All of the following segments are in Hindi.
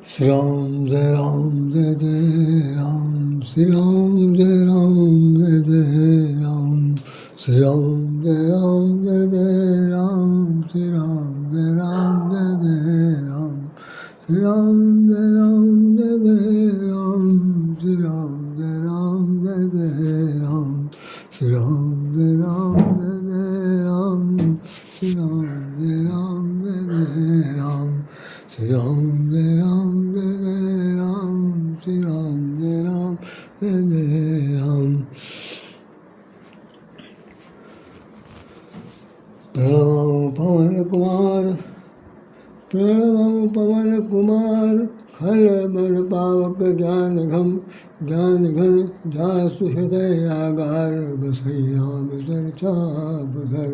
श्री राम जय राम जय जय राम, श्री राम जय राम जय जय राम, श्री राम जय राम जय जय राम, श्री राम जय राम जय जय राम, श्री राम जय राम जय जय राम, श्री राम जय राम जय जय राम, श्री राम जय राम जय जय राम, श्री राम जय राम जय जय राम, श्री राम जय राम जय जय राम, श्री राम जय राम जय जय राम। प्रणव पवन कुमार, प्रणव पवन कुमार, खल बल पावक ज्ञान घम, ज्ञान घन जासु हृदय आगार, बसई राम चर्चा धर।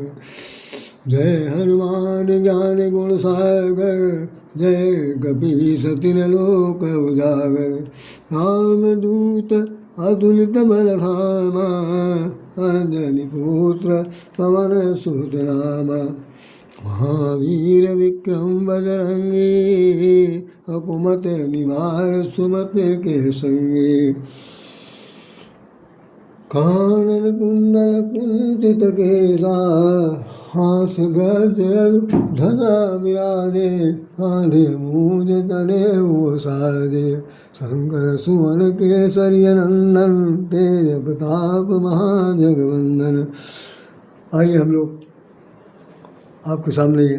जय हनुमान ज्ञान गुण सागर, जय कपीस तिन लोक उजागर, रामदूत अतुलित बल धामा, अंजनी पुत्र पवन सुत नामा, महावीर विक्रम बजरंगी, अकुमत निवार सुमत के संगी, कानन कुंडल कुंचित केसा, हाथ गज धना विराजे, कांधे मूज तने वो साजे, शंकर सुवन केसरी नंदन, तेज प्रताप महाजगवंदन। आइए हम लोग आपके सामने ये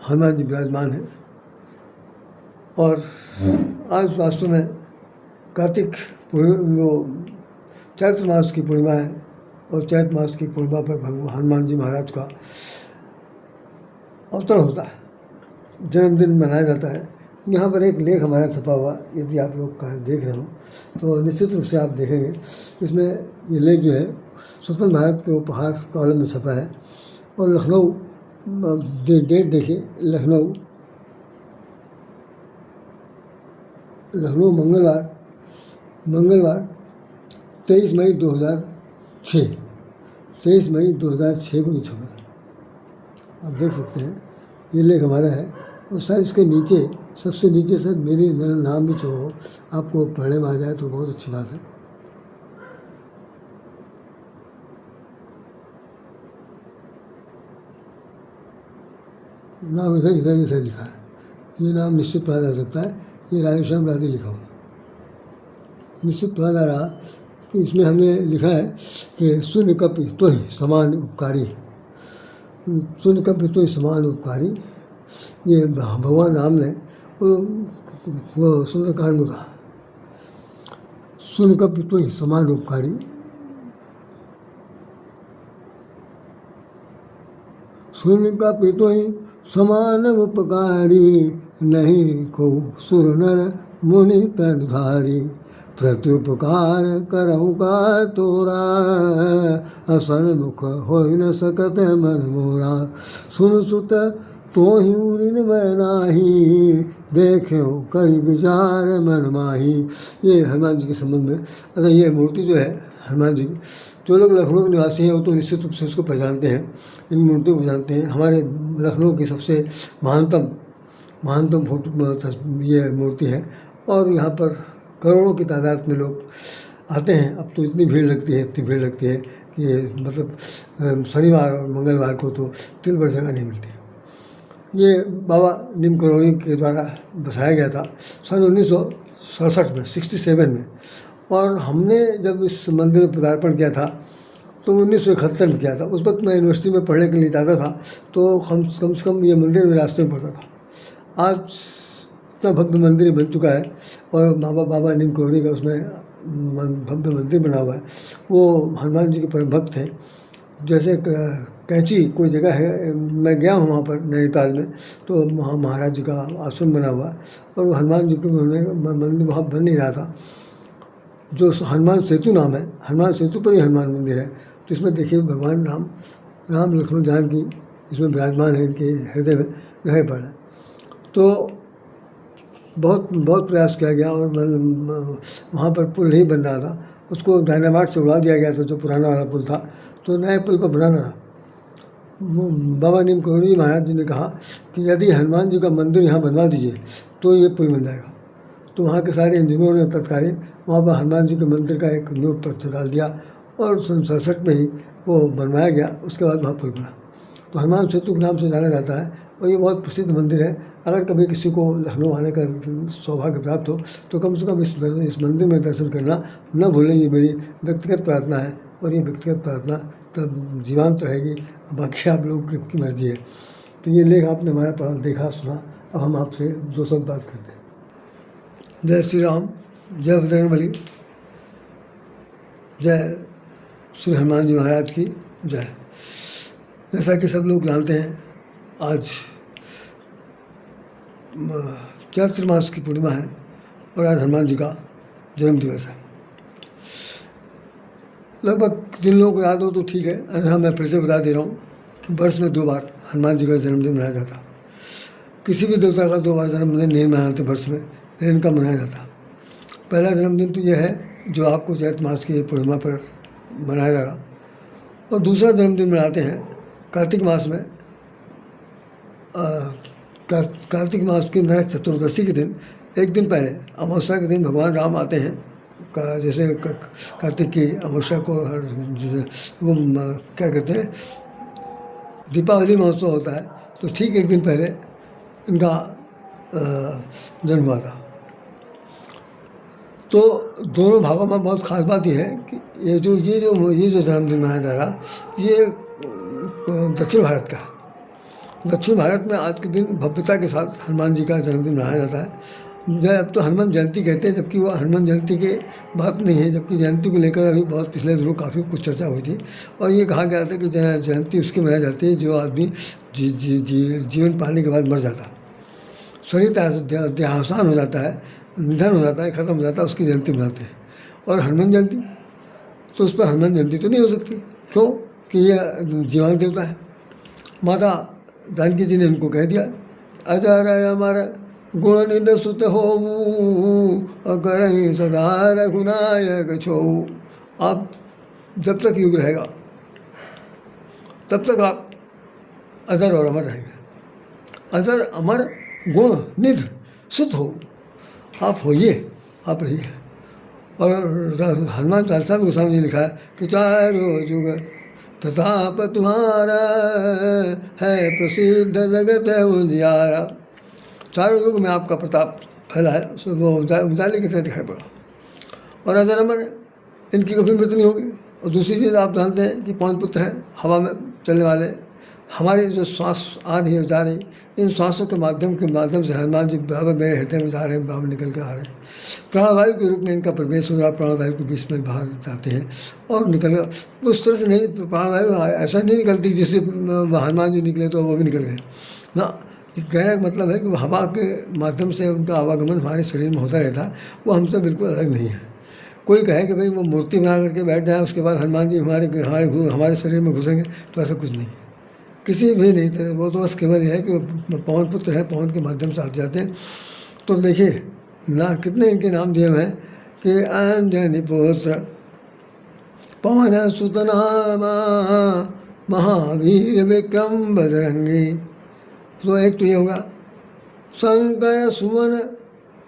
हनुमान जी विराजमान है। और आज वास्तव में कार्तिक वो चैत्र मास की पूर्णिमा है, और चैत्र मास की पूर्णिमा पर भगवान हनुमान जी महाराज का अवतरण होता है, जन्मदिन मनाया जाता है। यहाँ पर एक लेख हमारा छपा हुआ, यदि आप लोग का देख रहे हो तो निश्चित रूप से आप देखेंगे। इसमें ये लेख जो है स्वतंत्र भारत के उपहार कॉलम में छपा है, और लखनऊ डेट देखिए, लखनऊ मंगलवार 23 मई 2006, 23 मई 2006 को ये छपा। आप देख सकते हैं ये लेख हमारा है। और शायद इसके नीचे, सबसे नीचे से मेरा नाम भी छपा हो, आपको पढ़ने में आ जाए तो बहुत अच्छी बात है। नाम इधर लिखा है, ये नाम निश्चित पढ़ा जा सकता है। ये राधेश्याम राधे लिखा हुआ, निश्चित पढ़ा जा रहा कि इसमें हमने लिखा है कि शून्य कपि तो ही समान उपकारी, शून्य कपि तो ही समान उपकारी। ये भगवान राम ने वो सुंदरकांड में कहा, शून्य कपि तो ही समान उपकारी, शून्य कपि तो ही समान उपकारी, नहीं को सुर नर मुनि तनुधारी, प्रत्युपकार करहु का तोरा, असन मुख हो न सकत मन मोरा, सुन सुत तो ही उदिन मैं नाही, देखे करी विचार मन माही। ये हनुमान जी के संबंध में। अच्छा, ये मूर्ति जो है हनुमान जी, जो लोग लखनऊ के निवासी हैं वो तो निश्चित रूप से उसको पहचानते हैं, इन मूर्तियों को जानते हैं। हमारे लखनऊ की सबसे महानतम फोटो ये मूर्ति है, और यहाँ पर करोड़ों की तादाद में लोग आते हैं। अब तो इतनी भीड़ लगती है कि मतलब शनिवार और मंगलवार को तो तिल भर जगह नहीं मिलती। ये बाबा नीम करोड़ी के द्वारा बसाया गया था सन 1967 में, 67 में। और हमने जब इस मंदिर में पदार्पण किया था तो 1971 में किया था। उस वक्त मैं यूनिवर्सिटी में पढ़ने के लिए जाता था, तो कम से कम ये मंदिर मेरे रास्ते में पड़ता था। आज इतना भव्य मंदिर बन चुका है, और बाबा नीम करोड़ी का उसमें भव्य मंदिर बना हुआ है। वो हनुमान जी के परम भक्त हैं। जैसे कैंची कोई जगह है, मैं गया हूँ वहाँ पर नैनीताल में, तो वहाँ महाराज जी का आश्रम बना हुआ है, और वो हनुमान जी के मंदिर वहाँ बन नहीं रहा था। जो हनुमान सेतु नाम है, हनुमान सेतु पर ही हनुमान मंदिर है। तो इसमें देखिए भगवान राम लक्ष्मण जानकी इसमें विराजमान है, इनके हृदय में ग्रह पर है। तो बहुत प्रयास किया गया, और वहाँ पर पुल नहीं बन रहा था, उसको डायनामाइट से उड़ा दिया गया था, जो पुराना वाला पुल था। तो नए पुल पर बनाना था, बाबा नीम करोड़ी जी महाराज जी ने कहा कि यदि हनुमान जी का मंदिर यहाँ बनवा दीजिए तो ये पुल बन जाएगा। तो वहाँ के सारे इंजीनियरों ने तत्कालीन वहाँ पर हनुमान जी के मंदिर का एक नींव पत्थर डाल दिया और 1967 में ही वो बनवाया गया। उसके बाद वहाँ पुल बना। तो हनुमान सेतु के नाम से जाना जाता है और ये बहुत प्रसिद्ध मंदिर है। अगर कभी किसी को लखनऊ आने का सौभाग्य प्राप्त हो तो कम से कम इस मंदिर में दर्शन करना न भूलें। ये मेरी व्यक्तिगत प्रार्थना है और ये व्यक्तिगत प्रार्थना तब जीवंत रहेगी, बाकी आप लोगों की मर्जी है। तो ये लेख आपने हमारा पढ़ा, देखा, सुना। अब हम आपसे दो शब्द बात करते हैं। जय श्री राम, जय बजरंगबली, जय श्री हनुमान जी महाराज की जय। जैसा कि सब लोग जानते हैं, आज चैत्र मास की पूर्णिमा है और आज हनुमान जी का जन्म दिवस है। लगभग जिन लोगों को याद हो तो ठीक है, अन्यथा मैं फिर से बता दे रहा हूँ कि वर्ष में 2 बार हनुमान जी का जन्मदिन मनाया जाता। किसी भी देवता का 2 बार जन्मदिन नहीं मनाते वर्ष में, लेकिन इनका मनाया जाता। पहला जन्मदिन तो यह है जो आपको चैत्र मास की पूर्णिमा पर मनाया जाएगा, और दूसरा जन्मदिन मनाते हैं कार्तिक मास में। कार्तिक मास की नरक चतुर्दशी के दिन, एक दिन पहले अमावस्या के दिन भगवान राम आते हैं। जैसे कार्तिक की अमावस्या को वो क्या कहते हैं, दीपावली महोत्सव होता है, तो ठीक एक दिन पहले इनका जन्म हुआ था। तो दोनों भागों में बहुत ख़ास बात यह है कि ये जो जन्मदिन मनाया जा रहा, ये दक्षिण भारत का है। दक्षिण भारत में आज के दिन भव्यता के साथ हनुमान जी का जन्मदिन मनाया जाता है। अब तो हनुमान जयंती कहते हैं, जबकि वो हनुमान जयंती के बात नहीं है, जबकि जयंती को लेकर अभी बहुत पिछले दिनों काफ़ी कुछ चर्चा हुई थी। और ये कहा गया था कि जयंती उसकी मनाई जाती है जो आदमी जीवन पाने के बाद मर जाता, शरीर देहावसान हो जाता है, निधन हो जाता है, ख़त्म हो जाता है, उसकी जयंती मनाते हैं। और हनुमान जयंती, तो उस पर हनुमान जयंती तो नहीं हो सकती। क्यों? कि ये जीवान देवता है। माता जानकी जी ने उनको कह दिया, अजर हमारा गुण निध सुत हो अगर सदा रघुनायक छो। आप जब तक युग रहेगा तब तक आप अजर और अमर रहेंगे। अजर अमर गुण निध सुत हो, आप होइए, आप रहिए। और हनुमान चालीसा में गोस्वामी जी लिखा है कि चारों युग प्रताप तुम्हारा है प्रसिद्ध जगत उजियारा। चारों युग में आपका प्रताप फैला है, वो उजाले की तरह दिखाई पड़ा। और अजर अमर, इनकी कभी मृत्यु नहीं होगी। और दूसरी चीज़ आप जानते हैं कि पवन पुत्र हैं, हवा में चलने वाले। हमारी जो श्वास आ रही है जा रही, इन श्वासों के माध्यम से हनुमान जी बराबर मेरे हृदय में जा रहे हैं, बराबर निकल के आ रहे हैं। प्राणवायु के रूप में इनका प्रवेश हो रहा, प्राणवायु के बीच में बाहर जाते हैं और निकल, उस तरह से नहीं, प्राणवायु ऐसा नहीं निकलती जैसे हनुमान जी निकले तो वो भी निकल गए ना। कहने का मतलब है कि हवा के माध्यम से उनका आवागमन हमारे शरीर में होता रहता है, वो हमसे बिल्कुल अलग नहीं है। कोई कहे कि भाई वो मूर्ति बना करके बैठ जाए, उसके बाद हनुमान जी हमारे शरीर में घुसेंगे, तो ऐसा कुछ नहीं, किसी भी नहीं थे। वो तो बस केवल यह है कि पवन पुत्र है, पवन के माध्यम से आते जाते हैं। तो देखिए ना, कितने इनके नाम दिए हुए हैं कि अंजनी पुत्र पवन सुत नामा महावीर विक्रम बजरंगी। तो एक तो ये होगा शंकर सुमन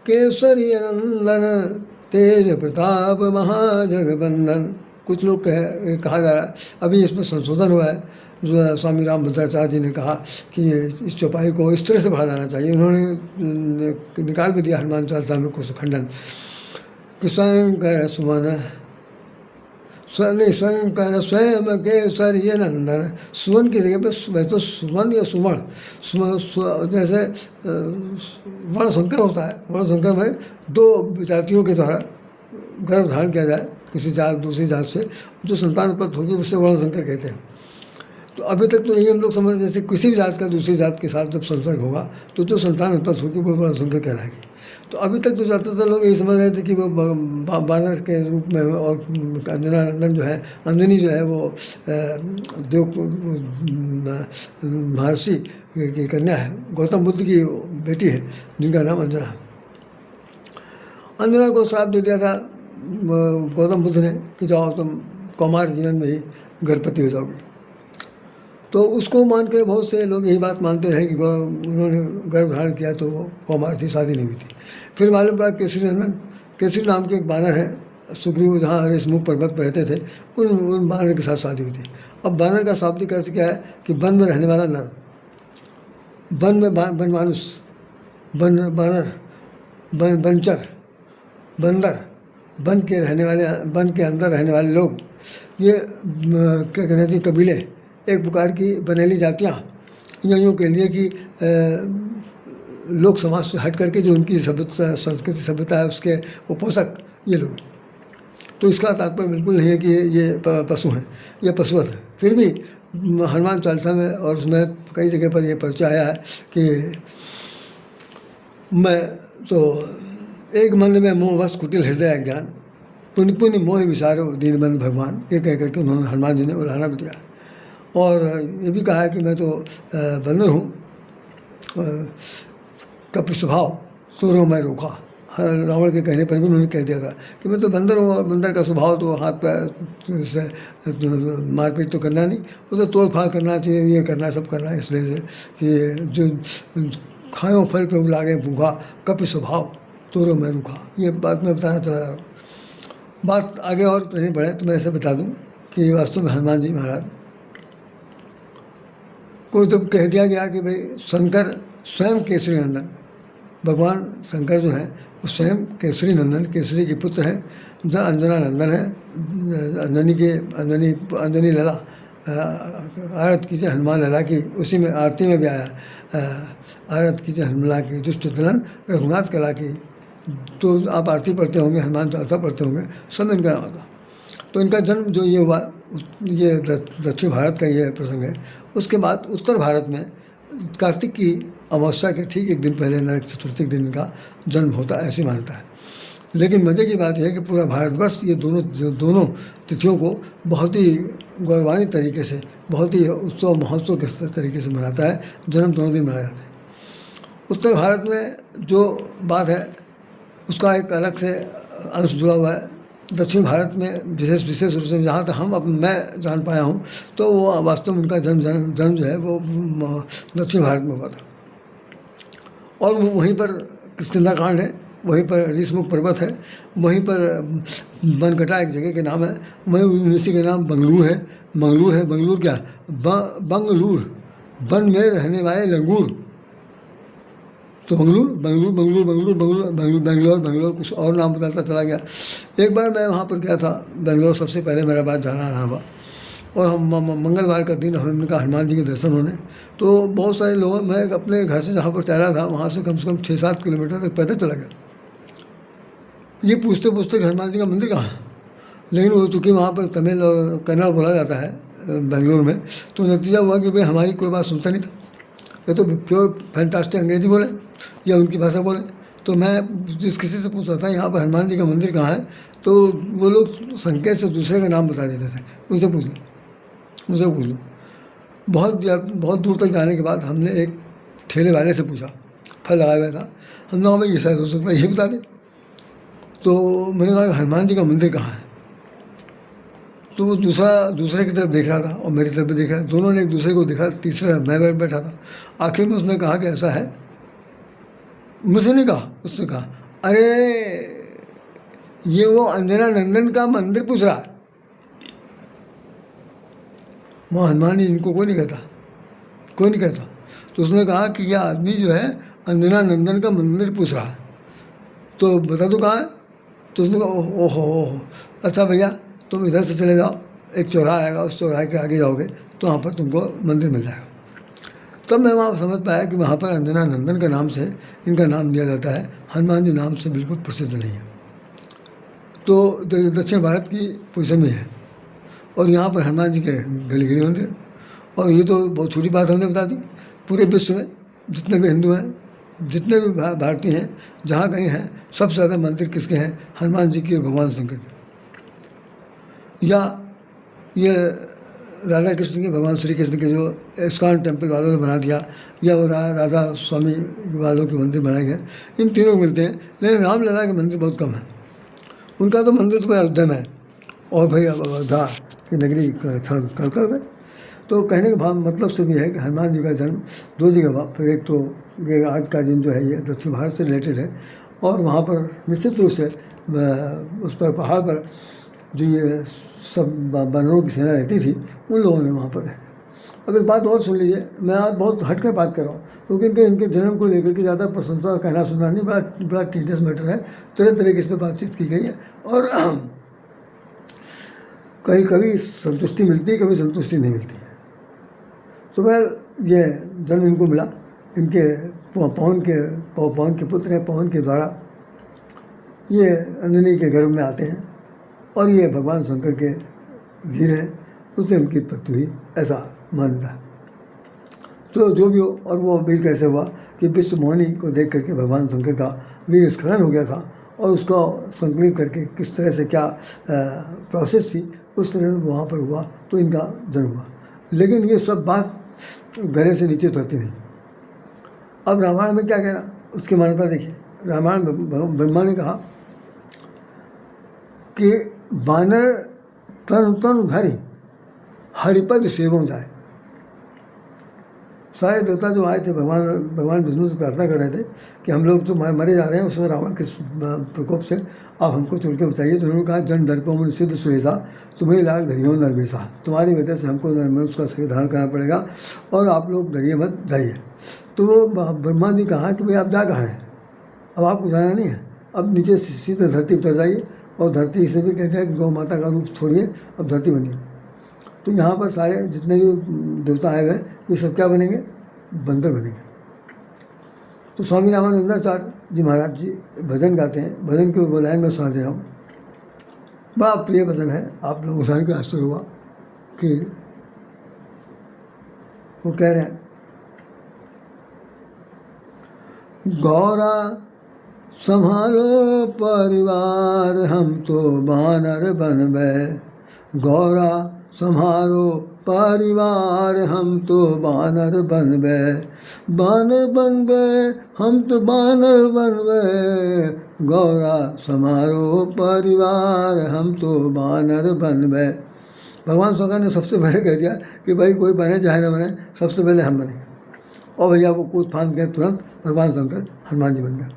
केसरी नंदन तेज प्रताप महाजगबंदन। कुछ लोग कहा जा रहा है, अभी इसमें संशोधन हुआ है, जो स्वामी राम भद्राचार्य जी ने कहा कि इस चौपाई को इस तरह से पढ़ा जाना चाहिए। उन्होंने निकाल भी दिया हनुमान चालीसा में कुछ खंडन कि शंकर सुमन शंकर स्वयं केसरी नंदन। सुमन की जगह पे वैसे तो सुमन या सुमन, जैसे वर्ण संकर होता है। वर्ण संकर में 2 जातियों के द्वारा गर्भ धारण किया जाए किसी जात दूसरी जात से, जो संतान उत्पत्ति होगी उससे वर्ण संकर कहते हैं। तो अभी तक तो यही हम लोग समझ, जैसे किसी भी जात का दूसरी जात के साथ जब संसर्ग होगा तो जो संतान उत्पत्ति होगी वो वर्ण संकर कहलाएगी। तो अभी तक तो ज़्यादातर लोग यही समझ रहे थे कि वो बानर के रूप में, और अंजनानंदन जो है, अंजनी जो है वो देव महर्षि की कन्या है, गौतम बुद्ध की बेटी है, जिनका नाम अंजना है। अंजना को श्राप दे दिया था गौतम बुद्ध ने कि जाओ तुम कौमार जीवन में ही गर्भवती हो जाओगे। तो उसको मान कर बहुत से लोग यही बात मानते रहे कि उन्होंने गर्भ धारण किया तो वो कुमार थी, शादी नहीं हुई थी। फिर मालूम पड़ा केसरी नंदन, केसरी नाम के एक बानर है, सुग्रीव जहाँ हरिशमुख पर्वत पर रहते थे, उन बानर के साथ शादी हुई थी। अब बानर का शाब्दिक अर्थ क्या है कि वन में रहने वाला नर, वन में वन मानुष, वन बानर, बनचर, बंदर, वन के रहने वाले, वन के अंदर रहने वाले लोग, ये क्या कहते थे कबीले, एक प्रकार की बनेली जातियाँ यूँ के लिए कि लोक समाज से हट करके जो उनकी सभ्यता, संस्कृति सभ्यता है उसके उपोषक ये लोग। तो इसका तात्पर्य बिल्कुल नहीं है कि ये पशु हैं, ये पशुवत है। फिर भी हनुमान चालीसा में और उसमें कई जगह पर यह परिचय आया है कि मैं तो एक मन में मोह बस कुटिल हृदय ज्ञान, पुण्य पुण्य मोह विचारो दीनबंधु भगवान, ये कह करके उन्होंने हनुमान जी ने उदाहरण भी दिया। और ये भी कहा है कि मैं तो बंदर हूँ, कपि स्वभाव तोरो मैं रोका। रावण के कहने पर भी उन्होंने कह दिया था कि मैं तो बंदर हूँ, और बंदर का स्वभाव तो हाथ पैर से मारपीट तो करना नहीं, वो तो तोड़ फाड़ करना चाहिए, ये करना सब करना, इसलिए कि जो खायो फल प्रभु लागे भूखा, कपि स्वभाव तोरो मैं रूखा। ये बात मैं बताना चला जा रहा हूँ। बात आगे और नहीं बढ़े तो मैं ऐसे बता दूँ कि वास्तव में हनुमान जी महाराज को जब कह दिया गया कि भाई शंकर स्वयं केसरी नंदन, भगवान शंकर जो हैं वो स्वयं केसरी नंदन, केसरी के पुत्र हैं, जो अंजना नंदन है, अंजनी लला, आरत कीजिए हनुमान लला की, उसी में आरती में भी आया आरत कीजिए हनुमान की, दुष्ट दलन रघुनाथ कला की। तो आप आरती पढ़ते होंगे, हनुमान चालीसा पढ़ते होंगे, सब इनका नाम था। तो इनका जन्म जो ये हुआ, ये दक्षिण भारत का ये प्रसंग है। उसके बाद उत्तर भारत में कार्तिक की अमावस्या के ठीक एक दिन पहले नरक चतुर्थी के दिन इनका जन्म होता है, ऐसी मान्यता है। लेकिन मज़े की बात यह है कि पूरा भारतवर्ष ये दोनों तिथियों को बहुत ही गौरवान्वित तरीके से, बहुत ही उत्सव महोत्सव के तरीके से मनाता है। जन्म दोनों दिन मनाए जाते हैं। उत्तर भारत में जो बात है उसका एक अलग से अंश जुड़ा हुआ है। दक्षिण भारत में विशेष रूप से जहाँ तक मैं जान पाया हूँ तो वो वास्तव में उनका जन्म जो है वो दक्षिण भारत में हुआ था। और वहीं पर किष्किंधा कांड है, वहीं पर हरिशमुख पर्वत है, वहीं पर बनकटा एक जगह के नाम है, वहीं यूनिवर्सिटी के नाम बंगलूर है। बंगलूर क्या, बंगलूर, वन में रहने वाले लंगूर, तो बेंगलोर कुछ और नाम बताता चला गया। एक बार मैं वहाँ पर गया था बेंगलोर, सबसे पहले मेरा बात जाना रहा हुआ, और हम मंगलवार का दिन हमने कहा हनुमान जी के दर्शन होने, तो बहुत सारे लोग, मैं अपने घर से जहाँ पर ठहरा था वहाँ से कम 6-7 किलोमीटर तक पैदल चला गया, ये पूछते पूछते कि हनुमान जी का मंदिर कहाँ है। लेकिन वो चूँकि वहाँ पर तमिल और कन्नड़ बोला जाता है बेंगलोर में, तो नतीजा हुआ कि भाई हमारी कोई बात सुनता नहीं था, या तो प्योर फैंटास्टिक अंग्रेजी बोले या उनकी भाषा बोले। तो मैं जिस किसी से पूछता था यहाँ पर हनुमान जी का मंदिर कहाँ है, तो वो लोग संकेत से दूसरे का नाम बता देते थे, उनसे पूछ लो। बहुत दूर तक जाने के बाद हमने एक ठेले वाले से पूछा, फल लगाया हुआ था, हमने कहा भाई ये शायद हो सकता है, ये बता दें। तो मैंने कहा हनुमान जी का मंदिर कहाँ है, तो वो दूसरे की तरफ देख रहा था और मेरी तरफ भी देख रहा था, दोनों ने एक दूसरे को देखा। तीसरा मैं बैठा था, आखिर में उसने कहा कि ऐसा है, मुझे नहीं कहा, उसने कहा अरे ये वो अंजना नंदन का मंदिर पूछ रहा है, वहाँ हनुमान जी इनको कोई नहीं कहता। तो उसने कहा कि यह आदमी जो है अंजना नंदन का मंदिर पूछ रहा है, तो बता दो कहाँ है। तो उसने कहा ओहो अच्छा भैया तुम इधर से चले जाओ, एक चौराहा आएगा, उस चौराहे के आगे जाओगे तो वहाँ पर तुमको मंदिर मिल जाएगा। तब मैं वहाँ समझ पाया कि वहाँ पर अंजना नंदन के नाम से इनका नाम दिया जाता है, हनुमान जी नाम से बिल्कुल प्रसिद्ध नहीं है। तो दक्षिण भारत की पोजीशन में है, और यहाँ पर हनुमान जी के गली मंदिर। और ये तो बहुत छोटी बात हमने बता दी, पूरे विश्व में जितने भी हिंदू हैं, जितने भी भारतीय हैं, जहाँ कहीं हैं, सबसे ज़्यादा मंदिर किसके हैं, हनुमान जी की और भगवान शंकर के। या ये राधा कृष्ण के, भगवान श्री कृष्ण के जो इस्कॉन टेम्पल वालों ने बना दिया, या वो राधा स्वामी वालों के मंदिर बनाए गए, इन तीनों मिलते हैं। लेकिन रामलला के मंदिर बहुत कम है। उनका तो मंदिर तो भाई अयोध्या में है, और भाई अब अयोध्या की नगरी कर गए। तो कहने का भाव मतलब से भी है कि हनुमान जी का जन्म दो जगह हुआ। फिर एक तो ये आज का दिन जो है ये दक्षिण भारत से रिलेटेड है, और वहाँ पर निश्चित रूप से उस पर पहाड़ पर जो ये सब वानरों की सेना रहती थी, उन लोगों ने वहाँ पर रहे। अब एक बात और सुन लीजिए, मैं आज बहुत हटकर बात कर रहा हूँ, क्योंकि इनके जन्म को लेकर के ज़्यादा प्रशंसा कहना सुनना नहीं, बड़ा टीडियस मैटर है। तरह तरह की इस पर बातचीत की गई है, और कहीं कभी संतुष्टि मिलती है, कभी संतुष्टि नहीं मिलती है। तो वह ये जन्म इनको मिला, इनके पवन के पुत्र हैं, पवन के द्वारा ये अंजनी के गर्भ में आते हैं, और ये भगवान शंकर के वीर हैं, उससे उनकी उत्पत्ति हुई, ऐसा मानता है। तो जो भी हो, और वो वीर कैसे हुआ कि विश्व मोहिनी को देख करके भगवान शंकर का वीर स्खलन हो गया था, और उसको संकलित करके किस तरह से क्या प्रोसेस थी, उस तरह में वहाँ पर हुआ, तो इनका जन्म हुआ। लेकिन ये सब बात गले से नीचे उतरती नहीं। अब रामायण में क्या कहना, उसकी मान्यता देखिए। रामायण में ब्रह्मा ने कहा कि बानर तन तन धरि हरिपद सेवों जाए। सारे देवता जो आए थे भगवान विष्णु से प्रार्थना कर रहे थे कि हम लोग तो मरे जा रहे हैं उस रावण के प्रकोप से, आप हमको चुन के बचाइए। तो उन्होंने कहा जन डरपो मुनि सिद्ध सुरेशा, तुम्हें लाग धरियो नरवेशा, तुम्हारी वजह से हमको मनुष्य का शरीर धारण करना पड़ेगा, और आप लोग डरिए मत, जाइए। तो वो ब्रह्मा जी कहा कि भाई आप जा कहाँ हैं, अब आपको जाना नहीं है, अब नीचे सीधे धरती उतर जाइए, और धरती से भी कहते हैं कि गौ माता का रूप छोड़िए, अब धरती बनिए। तो यहाँ पर सारे जितने भी देवता आए हुए ये सब क्या बनेंगे, बंदर बनेंगे। तो स्वामी रामानंदाचार्य जी महाराज जी भजन गाते हैं, भजन की वो लाइन में सुना दे रहा हूँ, बड़ा प्रिय भजन है, आप लोगों को के आश्चर्य हुआ कि वो कह रहे हैं, गौरा संभालो परिवार हम तो बानर बन गए, गौरा संभालो परिवार हम तो बानर बन गए, बानर बन गए हम तो बानर बन गए, गौरा संभालो परिवार हम तो बानर बन गए। भगवान शंकर ने सबसे पहले कह दिया कि भाई कोई बने चाहे ना बने, सबसे पहले हम बनेंगे। और भैया वो कूद फांद गए, तुरंत भगवान शंकर हनुमान जी बन गए।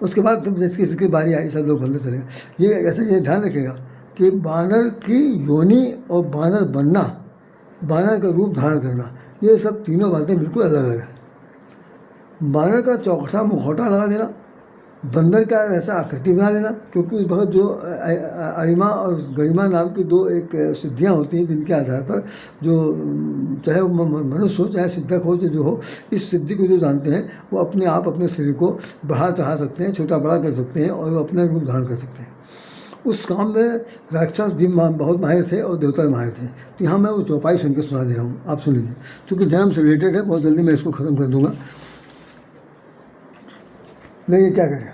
उसके बाद जब जिसकी जिसकी बारी आई सब लोग बनते चले गए। ये ऐसे ये ध्यान रखिएगा कि बानर की योनि और बानर बनना, बानर का रूप धारण करना, ये सब तीनों बातें बिल्कुल अलग अलग है। बानर का चौकटा मुखौटा लगा देना, बंदर का ऐसा आकृति बना देना, क्योंकि उस वक्त जो अरिमा और गरिमा नाम की दो एक सिद्धियां होती हैं जिनके आधार पर जो चाहे वो मनुष्य हो चाहे सिद्धक हो जो हो, इस सिद्धि को जो जानते हैं वो अपने आप अपने शरीर को बढ़ा चढ़ा सकते हैं, छोटा बड़ा कर सकते हैं, और वो अपने रूप धारण कर सकते हैं। उस काम में राक्षस भी बहुत माहिर थे और देवता भी माहिर थे। तो यहाँ मैं वो चौपाई सुन के सुना दे रहा हूँ, आप सुन लीजिए। चूँकि जन्म से रिलेटेड है, बहुत जल्दी मैं इसको ख़त्म कर दूँगा। लेकिन क्या करें,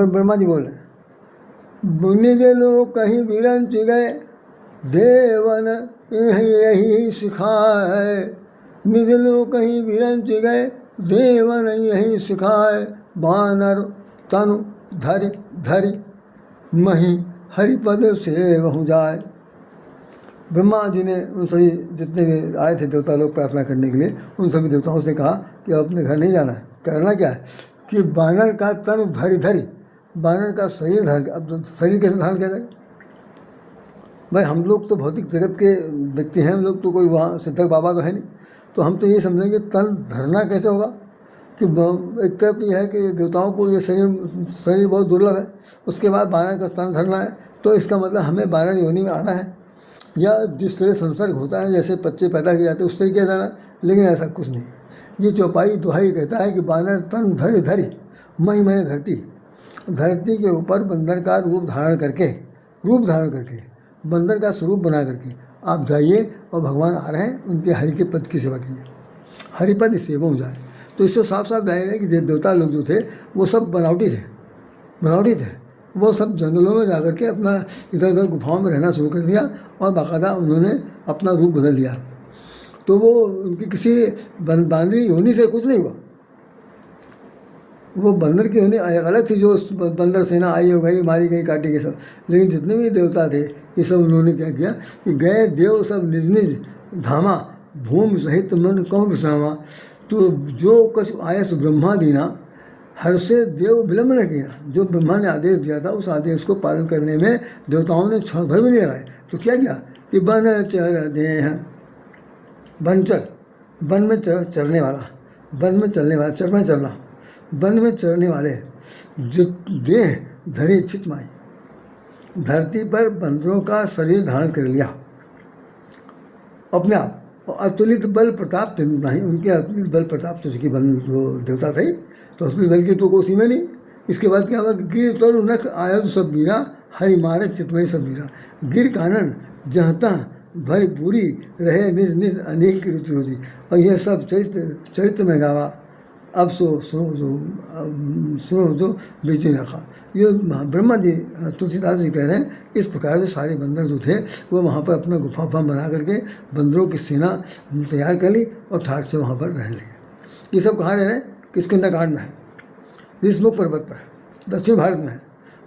ब्रह्मा जी बोले, निज लोग कहीं विरंच गए, देवन यही सिखाए, निज लोग कहीं विरंच गए, देवन यही सिखाए, बानर तनु धरि धरि मही हरिपद से वहु जाए। ब्रह्मा जी ने उन सभी जितने भी आए थे देवता लोग प्रार्थना करने के लिए, उन सभी देवताओं से कहा कि अब अपने घर नहीं जाना है, करना क्या है कि बानर का तन धरि धरि, बानर का शरीर धारण। अब शरीर कैसे धारण किया जाएगा भाई, हम लोग तो भौतिक जगत के व्यक्ति हैं, हम लोग तो कोई वहाँ सिद्धक बाबा तो है नहीं, तो हम तो ये समझेंगे तन धरना कैसे होगा कि एक तरफ ये है कि देवताओं को ये शरीर बहुत दुर्लभ है, उसके बाद बानर का तन धरना है, तो इसका मतलब हमें बानर योनि में आना है, या जिस तरह संसर्ग होता है जैसे बच्चे पैदा किए जाते हैं उस तरह किया जाना। लेकिन ऐसा कुछ नहीं। ये चौपाई दुहाई कहता है कि बानर तन धरि धरि मही मैंने धरती, धरती के ऊपर बंदर का रूप धारण करके बंदर का स्वरूप बना करके आप जाइए, और भगवान आ रहे हैं, उनके हरि के पद की सेवा कीजिए, हरिपद सेवा हो जाए। तो इससे साफ साफ जाहिर है कि देवता लोग जो थे वो सब बनावटी थे। वो सब जंगलों में जाकर के अपना इधर उधर गुफाओं में रहना शुरू कर दिया, और बाकायदा उन्होंने अपना रूप बदल लिया। तो वो उनकी किसी बानरी योनि से कुछ नहीं हुआ, वो बंदर की होने अलग थी, जो उस बंदर सेना आई हो गई, मारी गई, काटी गई सब। लेकिन जितने भी देवता थे ये सब उन्होंने क्या किया कि गए देव सब निज निज धामा, भूमि सहित मन कहूँ विश्रामा। तो जो कुछ आयस ब्रह्मा दीना, हर से देव विलम्ब न किया। जो ब्रह्मा ने आदेश दिया था उस आदेश को पालन करने में देवताओं ने क्षण भर भी नहीं लगाए। तो क्या किया कि वन चर देह, वनचर, वन में चरने वाला, वन में चलने वाला, चरना चरना, वन में चरने वाले, जो देह धरी चित माई, धरती पर बंदरों का शरीर धारण कर लिया अपने आप। और अतुलित बल प्रताप नहीं, उनके अतुलित बल प्रताप तो उसकी जो देवता थे, तो अतुलित बल की तो कोई सीमा नहीं। इसके बाद क्या हुआ, गिर तरु नख आयु सब वीरा, हरि मारक चितवई सब वीरा। गिर कानन जहता भय पूरी, रहे निज निज अनेक ऋतु रोजी। और यह सब चरित्र में गावा, अब सुनो जो बेचे रखा। ये ब्रह्मा जी, तुलसीदास जी कह रहे हैं, इस प्रकार से सारे बंदर जो थे वो वहाँ पर अपना गुफा बना करके बंदरों की सेना तैयार कर ली और ठाक से वहाँ पर रहने लगे। ये सब कहाँ रह रहे हैं, किष्किंधा में है, ऋषमुख पर्वत पर है, दक्षिण भारत में है,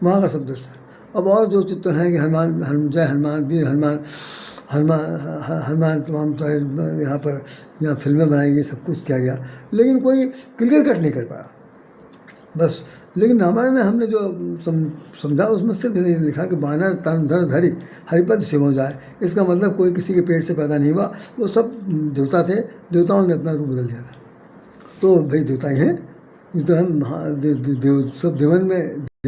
वहाँ का सब दृश्य है। अब और जो चित्र हैं कि हनुमान, जय हनुमान, वीर हनुमान, हनुमान तमाम सारे यहाँ पर यहाँ फिल्में बनाई गई, सब कुछ किया गया, लेकिन कोई क्लियर कट नहीं कर पाया बस। लेकिन रामायण में हमने जो समझा उसमें सिर्फ लिखा कि बानर तन धर धरी हरिपद शिव हो जाए। इसका मतलब कोई किसी के पेट से पैदा नहीं हुआ, वो सब देवता थे, देवताओं ने अपना रूप बदल दिया था। तो भाई देवता ही हैं, तो हम सब देवन में